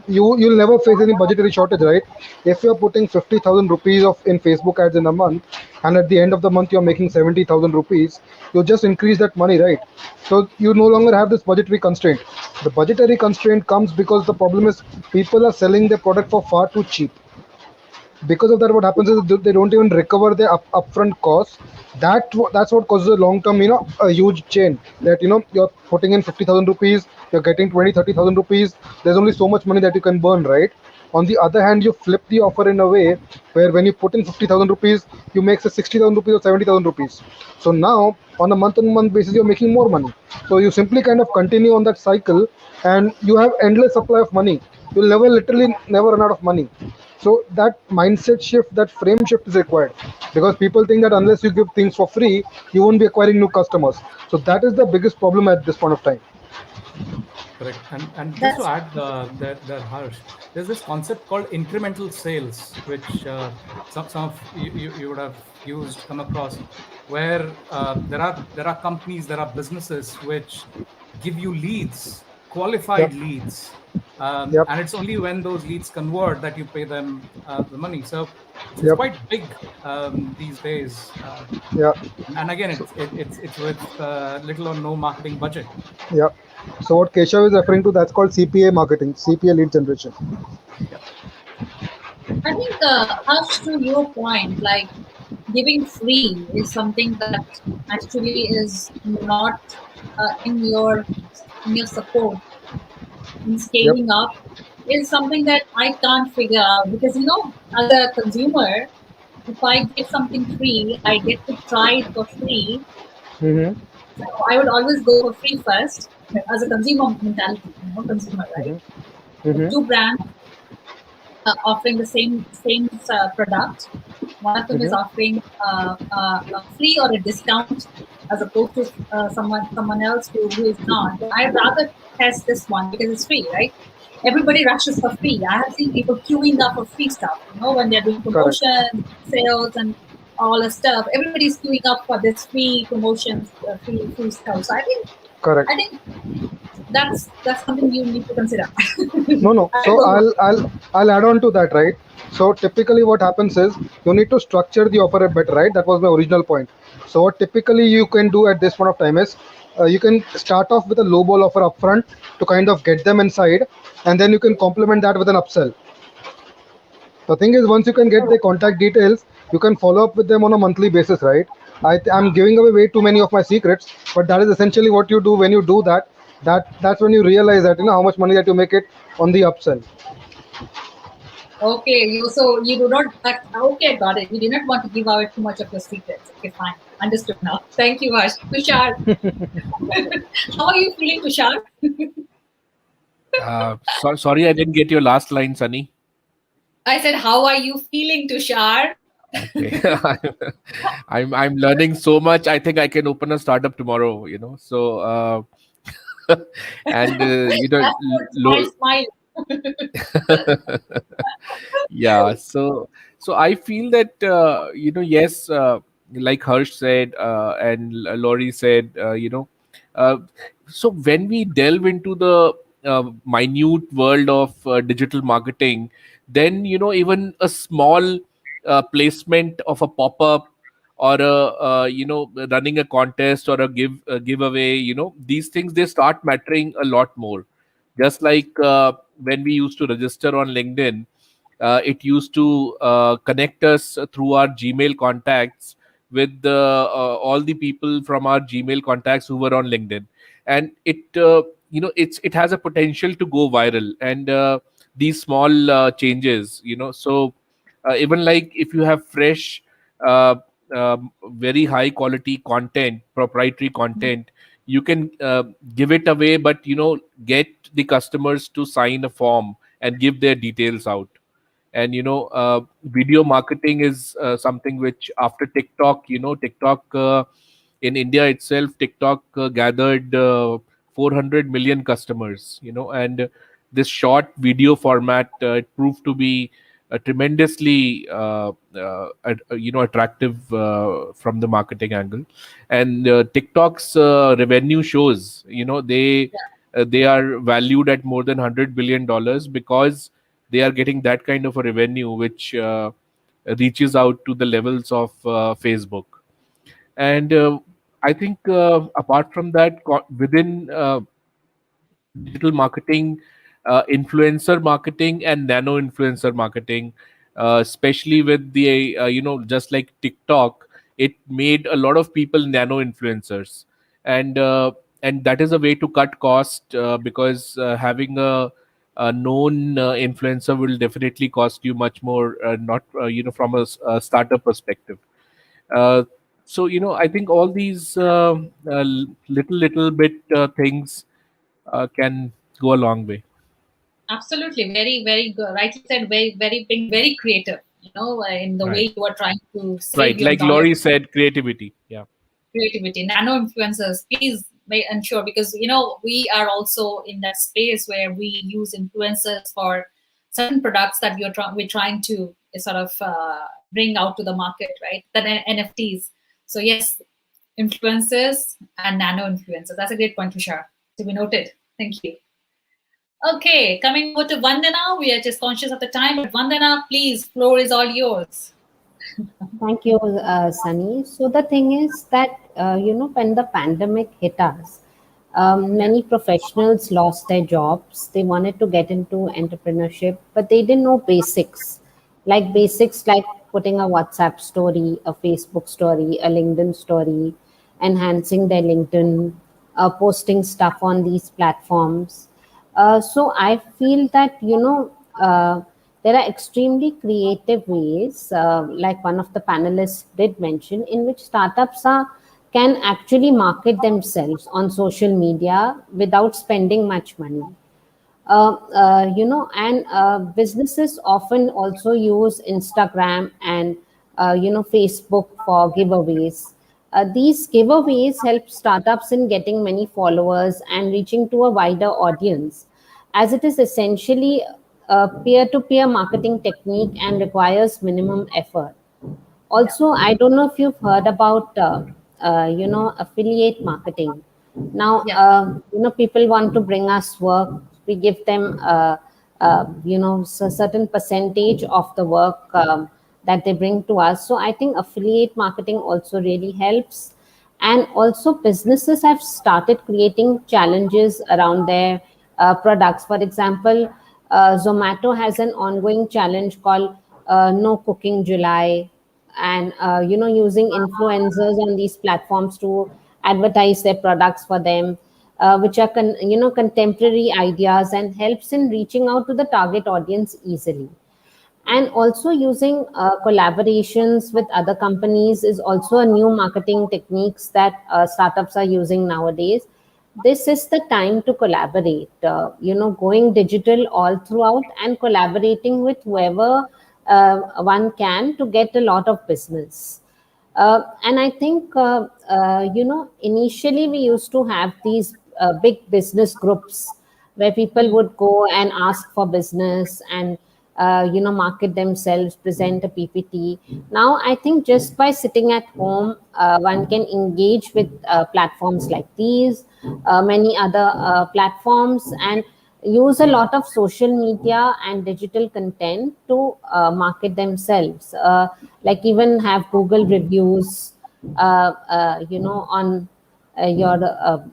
You'll never face any budgetary shortage, right? If you're putting 50,000 rupees of in Facebook ads in a month, and at the end of the month you're making 70,000 rupees, you just increase that money, right? So you no longer have this budgetary constraint. The budgetary constraint comes because the problem is people are selling their product for far too cheap. Because of that, what happens is they don't even recover their upfront costs. That's what causes a long term, a huge chain, that you're putting in 50,000 rupees, you're getting 20, 30,000 rupees. There's only so much money that you can burn, right? On the other hand, you flip the offer in a way where when you put in 50,000 rupees, you make say 60,000 rupees or 70,000 rupees. So now on a month on month basis, you're making more money. So you simply kind of continue on that cycle, and you have endless supply of money. You'll literally never run out of money. So that mindset shift, that frame shift is required, because people think that unless you give things for free, you won't be acquiring new customers. So that is the biggest problem at this point of time. Correct. And just to add that Harsh, there's this concept called incremental sales, which some of you would have come across, where there are companies, there are businesses which give you leads, Yep. qualified leads, Yep. and it's only when those leads convert that you pay them the money. So it's Yep. quite big these days. Yeah. And again, it's with little or no marketing budget. Yeah. So what Keshav is referring to, that's called CPA marketing, CPA lead generation. I think, Harsh, to your point, like giving free is something that actually is not in your support in Yep. scaling up is something that I can't figure out, because as a consumer, if I get something free, I get to try it for free. Mm-hmm. So I would always go for free first as a consumer mentality, consumer, right? Mm-hmm. Two brands offering the same product. One of them is Mm-hmm. offering a free or a discount, as opposed to someone else who is not. I'd rather test this one because it's free, right? Everybody rushes for free. I have seen people queuing up for free stuff. When they're doing Correct. promotions, sales, and all the stuff. Everybody's queuing up for this free promotions, free stuff. So Correct. I think that's something you need to consider. No. So I'll add on to that, right? So typically what happens is you need to structure the offer a bit, right? That was my original point. So what typically you can do at this point of time is you can start off with a low ball offer upfront to kind of get them inside, and then you can complement that with an upsell. The thing is, once you can get the contact details, you can follow up with them on a monthly basis, right? I'm giving away way too many of my secrets, but that is essentially what you do. When you do that, that's when you realize that how much money that you make it on the upsell. Okay, you do not. Okay, got it. You do not want to give out too much of your secrets. Okay, fine, understood now. Thank you, Harsh. Tushar, how are you feeling, Tushar? Sorry, I didn't get your last line, Sunny. I said, how are you feeling, Tushar? Okay. I'm learning so much. I think I can open a startup tomorrow. So and Smile. yeah. So I feel that yes, like Harsh said and Laurie said, uh, so when we delve into the minute world of digital marketing, then even a small placement of a pop-up or running a contest or a giveaway, these things, they start mattering a lot more. Just like when we used to register on LinkedIn, it used to connect us through our Gmail contacts with all the people from our Gmail contacts who were on LinkedIn, and it has a potential to go viral. And these small changes, so even like if you have fresh, uh, very high quality content, proprietary content, you can give it away, but get the customers to sign a form and give their details out. And video marketing is something which, after TikTok, TikTok, in India itself, TikTok gathered 400 million customers, and this short video format, it proved to be tremendously attractive from the marketing angle. And TikTok's revenue shows, they are valued at more than $100 billion, because they are getting that kind of a revenue which reaches out to the levels of Facebook. And I think, apart from that, within digital marketing, influencer marketing and nano influencer marketing, especially with the just like TikTok, it made a lot of people nano influencers. And that is a way to cut cost, because having a known influencer will definitely cost you much more, not from a startup perspective. uh, so I think all these little bit things can go a long way. Absolutely, very, very good. Rightly said, very, very, being very creative, in the Right. way you are trying to save Right, your like dollars. Laurie said, creativity. Yeah. Creativity, nano influencers, please make ensure, because we are also in that space where we use influencers for certain products that we're trying to sort of bring out to the market, right? The NFTs. So yes, influencers and nano influencers. That's a great point to share. To be noted. Thank you. Okay, coming over to Vandana. We are just conscious of the time, but Vandana, please, floor is all yours. Thank you, Sunny. So the thing is that, when the pandemic hit us, many professionals lost their jobs. They wanted to get into entrepreneurship, but they didn't know basics like putting a WhatsApp story, a Facebook story, a LinkedIn story, enhancing their LinkedIn, posting stuff on these platforms. So I feel that, there are extremely creative ways, like one of the panelists did mention, in which can actually market themselves on social media without spending much money. And businesses often also use Instagram and Facebook for giveaways. These giveaways help startups in getting many followers and reaching to a wider audience, as it is essentially a peer-to-peer marketing technique and requires minimum effort. Also, I don't know if you've heard about affiliate marketing. Now, people want to bring us work. We give them certain percentage of the work that they bring to us. So I think affiliate marketing also really helps. And also, businesses have started creating challenges around their products. For example, Zomato has an ongoing challenge called No Cooking July, and using influencers on these platforms to advertise their products for them, which are contemporary ideas and helps in reaching out to the target audience easily. And also using collaborations with other companies is also a new marketing techniques that startups are using nowadays. This is the time to collaborate, going digital all throughout and collaborating with whoever one can to get a lot of business. And I think, initially we used to have these big business groups where people would go and ask for business and, market themselves, present a PPT. Now, I think just by sitting at home, one can engage with platforms like these, many other platforms, and use a lot of social media and digital content to market themselves, like even have Google reviews, on your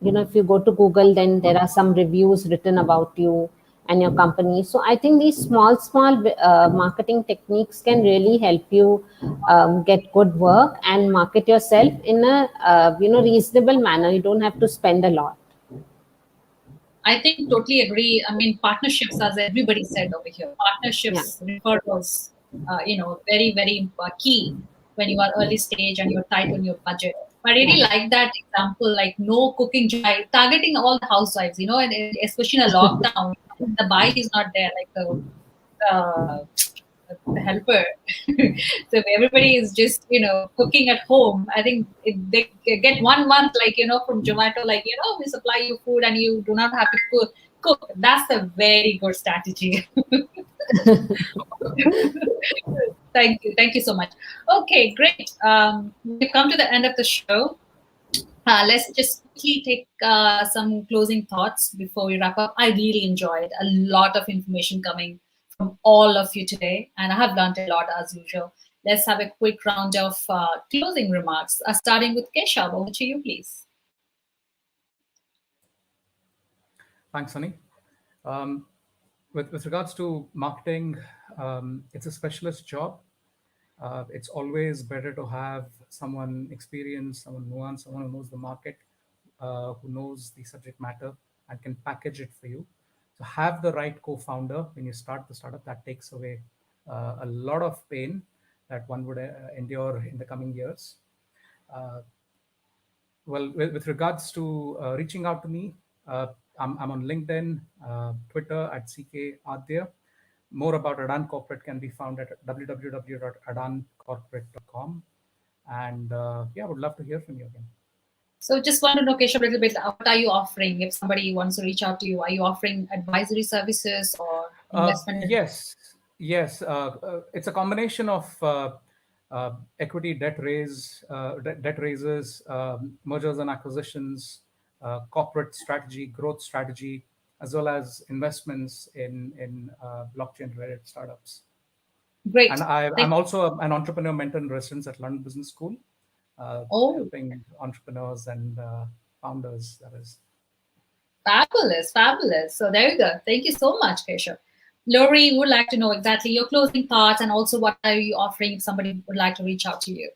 if you go to Google, then there are some reviews written about you. and your company. So I think these small marketing techniques can really help you get good work and market yourself in a reasonable manner. You don't have to spend a lot. I think totally agree. I mean, partnerships, as everybody said over here, partnerships, referrals, very, very key when you are early stage and you're tight on your budget. I really like that example, like no cooking joy, targeting all the housewives, and especially in a lockdown, the bite is not there, like the helper. So if everybody is just, cooking at home, I think if they get 1 month, like, from Zomato, like, we supply you food and you do not have to cook. That's a very good strategy. Thank you so much. Okay, great. We've come to the end of the show. Let's just quickly take some closing thoughts before we wrap up. I really enjoyed a lot of information coming from all of you today, and I have learned a lot as usual. Let's have a quick round of closing remarks, starting with Keshav. Over to you, please. Thanks, Sunny. With regards to marketing, it's a specialist job. It's always better to have someone experienced, someone nuanced, someone who knows the market, who knows the subject matter and can package it for you. So have the right co-founder when you start the startup. That takes away a lot of pain that one would endure in the coming years. Well, with regards to reaching out to me, I'm on LinkedIn, Twitter at CK Adya. More about Adan Corporate can be found at www.adancorporate.com. And I would love to hear from you again. So just want to know, Keshav, a little bit, what are you offering if somebody wants to reach out to you? Are you offering advisory services or investment? Yes. It's a combination of equity, debt raises, mergers and acquisitions, corporate strategy, growth strategy, as well as investments in blockchain-related startups. Great. And I'm also an entrepreneur mentor in residence at London Business School, helping entrepreneurs and founders, that is. Fabulous. So there you go. Thank you so much, Keshav. Lori would like to know exactly your closing thoughts and also what are you offering if somebody would like to reach out to you.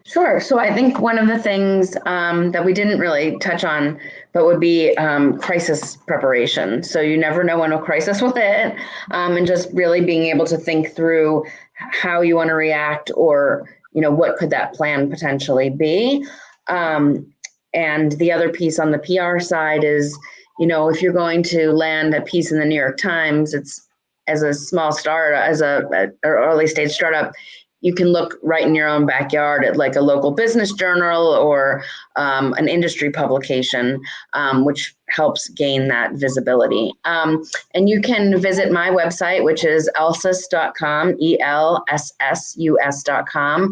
Sure. So I think one of the things that we didn't really touch on, but would be crisis preparation. So you never know when a crisis will hit, and just really being able to think through how you want to react, or what could that plan potentially be. And the other piece on the PR side is, if you're going to land a piece in the New York Times, it's as a small startup, as a early stage startup, you can look right in your own backyard at like a local business journal or an industry publication, which helps gain that visibility. And you can visit my website, which is elsus.com, elsus.com.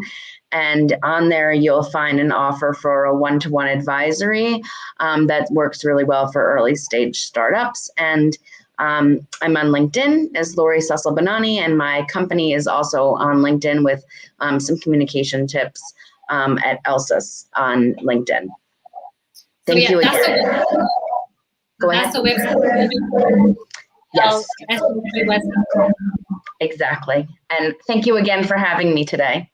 And on there, you'll find an offer for a one-to-one advisory that works really well for early stage startups. And I'm on LinkedIn as Lori Cecil Banani, and my company is also on LinkedIn with some communication tips at Elsus on LinkedIn. Thank you again. Go ahead. That's the website. Yes. SWS.com. Exactly. And thank you again for having me today.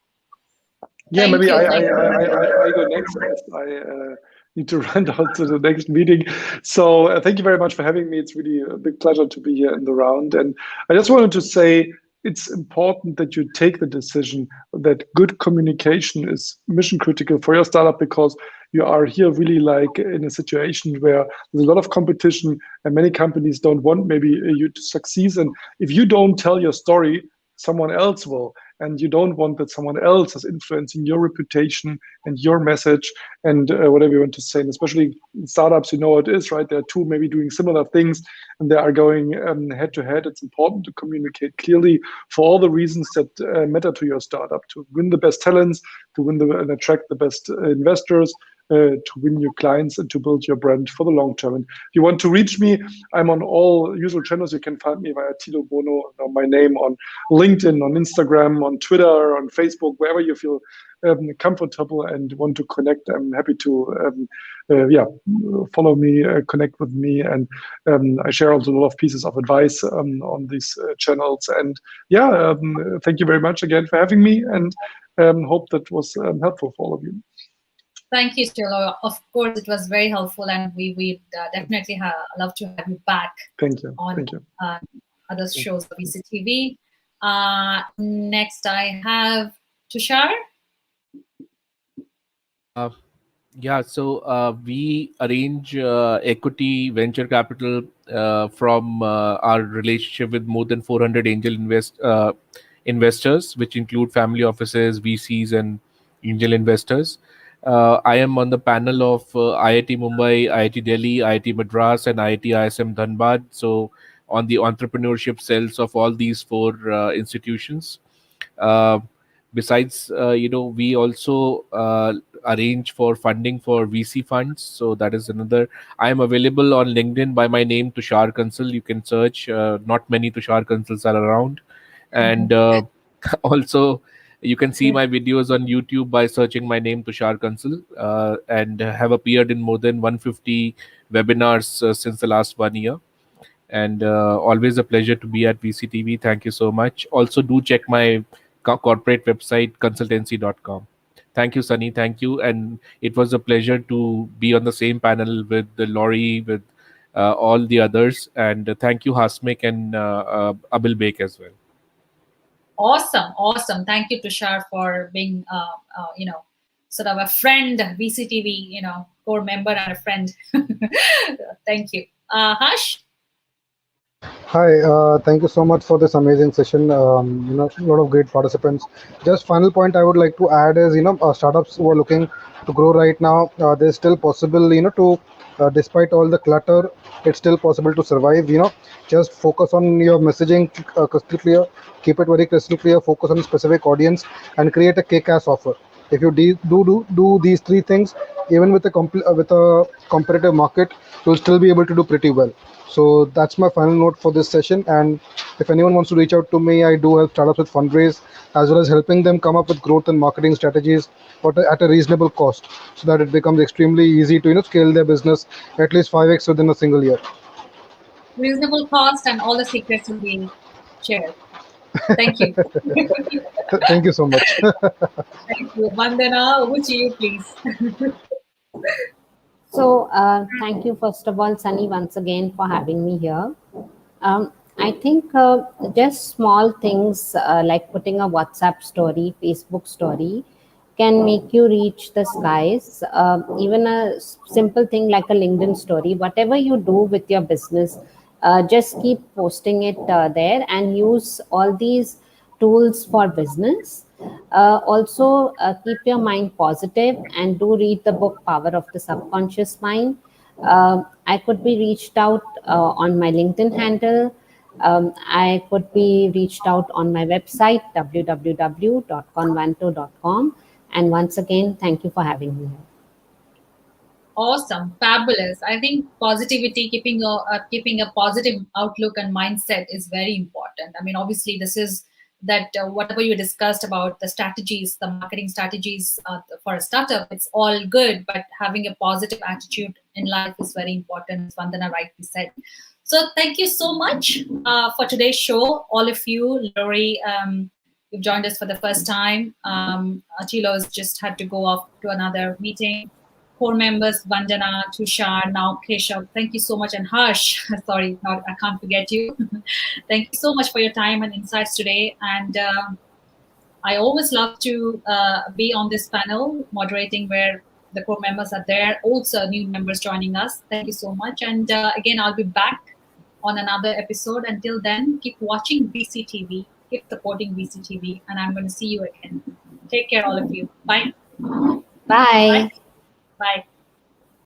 Yeah, maybe I go next. I need to run down to the next meeting. So thank you very much for having me. It's really a big pleasure to be here in the round. And I just wanted to say it's important that you take the decision that good communication is mission critical for your startup, because you are here really like in a situation where there's a lot of competition and many companies don't want maybe you to succeed. And if you don't tell your story, someone else will. And you don't want that someone else is influencing your reputation and your message and whatever you want to say. And especially in startups, you know what it is, right? There are two maybe doing similar things and they are going head to head. It's important to communicate clearly for all the reasons that matter to your startup, to win the best talents, to win and attract the best investors, to win your clients and to build your brand for the long term. And if you want to reach me, I'm on all usual channels. You can find me via Tilo Bono, my name on LinkedIn, on Instagram, on Twitter, on Facebook, wherever you feel comfortable and want to connect, I'm happy to follow me, connect with me, and I share also a lot of pieces of advice on these channels. And thank you very much again for having me, and hope that was helpful for all of you. Thank you, Tilo. Of course, it was very helpful, and we definitely love to have you back. Thank you. On Thank you. Other shows of VCTV. Next, I have Tushar. So we arrange equity venture capital from our relationship with more than 400 angel investors, which include family offices, VCs, and angel investors. I am on the panel of IIT Mumbai, IIT Delhi, IIT Madras, and IIT ISM Dhanbad. So on the entrepreneurship cells of all these four institutions. Besides, we also arrange for funding for VC funds. So that is another. I am available on LinkedIn by my name, Tushar Kansal. You can search. Not many Tushar Kansals are around. And also, you can see my videos on YouTube by searching my name, Tushar Kansal, and have appeared in more than 150 webinars since the last 1 year. And always a pleasure to be at VCTV. Thank you so much. Also, do check my corporate website, Kansaltancy.com. Thank you, Sunny. Thank you. And it was a pleasure to be on the same panel with Laurie, with all the others. And thank you, Hasmik and Abil Bek as well. Awesome. Thank you, Tushar, for being, sort of a friend, VCTV, core member and a friend. Thank you. Harsh? Hi, thank you so much for this amazing session. A lot of great participants. Just final point I would like to add is, startups who are looking to grow right now, there's still possible, to, despite all the clutter, it's still possible to survive. Just focus on your messaging crystal clear, keep it very crystal clear, focus on a specific audience, and create a kick-ass offer. If you do these three things, even with a competitive market, you'll still be able to do pretty well. So that's my final note for this session. And if anyone wants to reach out to me, I do help startups with fundraise, as well as helping them come up with growth and marketing strategies at a reasonable cost, so that it becomes extremely easy to scale their business at least 5x within a single year. Reasonable cost, and all the secrets will be shared. Thank you. Thank you so much. Thank you. Vandana, over to you, please. So thank you, first of all, Sunny, once again for having me here. I think just small things like putting a WhatsApp story, Facebook story can make you reach the skies. Even a simple thing like a LinkedIn story, whatever you do with your business, just keep posting it there and use all these tools for business. Also, keep your mind positive and do read the book Power of the Subconscious Mind. I could be reached out on my LinkedIn handle. I could be reached out on my website, www.convanto.com. And once again, thank you for having me here. Awesome, fabulous. I think positivity, keeping a positive outlook and mindset is very important. I mean, obviously, this is that whatever you discussed about the strategies, the marketing strategies for a startup, it's all good, but having a positive attitude in life is very important, as Vandana rightly said. So thank you so much for today's show, all of you. Laurie, you've joined us for the first time. Tilo's just had to go off to another meeting. Core members, Vandana, Tushar, now Keshav. Thank you so much. And Harsh, sorry, I can't forget you. Thank you so much for your time and insights today. And I always love to be on this panel, moderating where the core members are there. Also, new members joining us. Thank you so much. And again, I'll be back on another episode. Until then, keep watching VCTV, keep supporting VCTV, and I'm going to see you again. Take care, all of you. Bye. Bye. Bye.